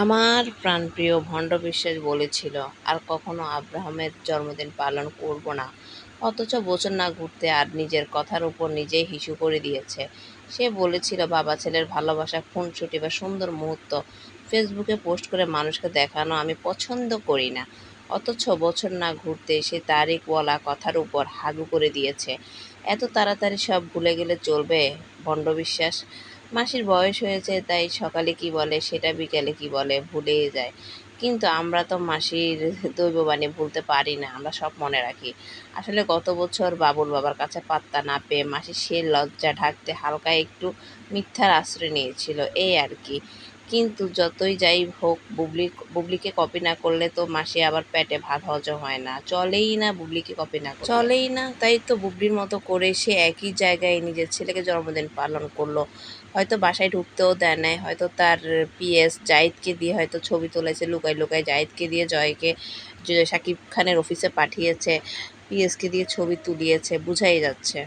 আমার প্রাণপ্রিয় ভণ্ড বিশ্বাস বলেছিল, আর কখনো আব্রাহামের জন্মদিন পালন করব না। অথচ বছর না ঘুরতে আর নিজের কথার উপর নিজেই হিসু করে দিয়েছে। সে বলেছিল বাবা ছেলের ভালোবাসা, খুনসুটি বা সুন্দর মুহূর্ত ফেসবুকে পোস্ট করে মানুষকে দেখানো আমি পছন্দ করি না। অথচ বছর না ঘুরতে সে তারিখ বলা কথার উপর হাগু করে দিয়েছে। এত তাড়াতাড়ি সব ভুলে গেলে চলবে? ভণ্ড বিশ্বাস। মাসির বয়স হয়েছে, তাই সকালে কি বলে সেটা বিকেলে কি বলে ভুলেই যায়। কিন্তু আমরা তো মাসির দৈববাণী ভুলতে পারি না, আমরা সব মনে রাখি। আসলে গত বছর বাবুল বাবার কাছে পাত্তা না পেয়ে মাসি সে লজ্জা ঢাকতে হালকা একটু মিথ্যার আশ্রয় নিয়েছিল, এই আর কি। কিন্তু যতই যাই হোক, বুবলিকে কপি না করলে তো মাসি আবার পেটে ভাত হজম হয় না, চলেই না। বুবলিকে কপি না করলে চলেই না, তাই তো বুবলির মতো করে সে একই জায়গায় নিজের ছেলেকে জন্মদিন পালন করলো। হয়তো বাসায় ঢুকতেও দেয় নাই, হয়তো তার পিএস জাহিদকে দিয়ে হয়তো ছবি তুলেছে লুকায় লুকায়, জাহিদকে দিয়ে জয়কে, শাকিব খানের অফিসে পাঠিয়েছে, পিএসকে দিয়ে ছবি তুলিয়েছে, বুঝাই যাচ্ছে।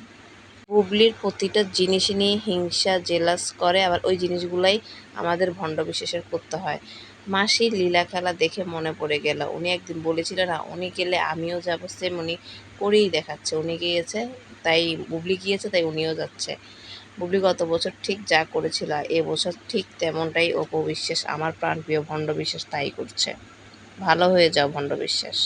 বুবলির প্রতিটা জিনিস নিয়ে হিংসা জেলাস করে, আবার ওই জিনিসগুলাই আমাদের ভণ্ড বিশ্বাসের করতে হয়। মাসির লীলা খেলা দেখে মনে পড়ে গেল, উনি একদিন বলেছিল না, উনি গেলে আমিও যাবো। সেম উনি করেই দেখাচ্ছে। উনি গিয়েছে তাই বুবলি গিয়েছে, তাই উনিও যাচ্ছে। বুবলি গত বছর ঠিক যা করেছিল এবছর ঠিক তেমনটাই অপু বিশ্বাস, আমার প্রাণপ্রিয় ভণ্ড বিশ্বাস, তাই করছে। ভালো হয়ে যাও ভণ্ড বিশ্বাস।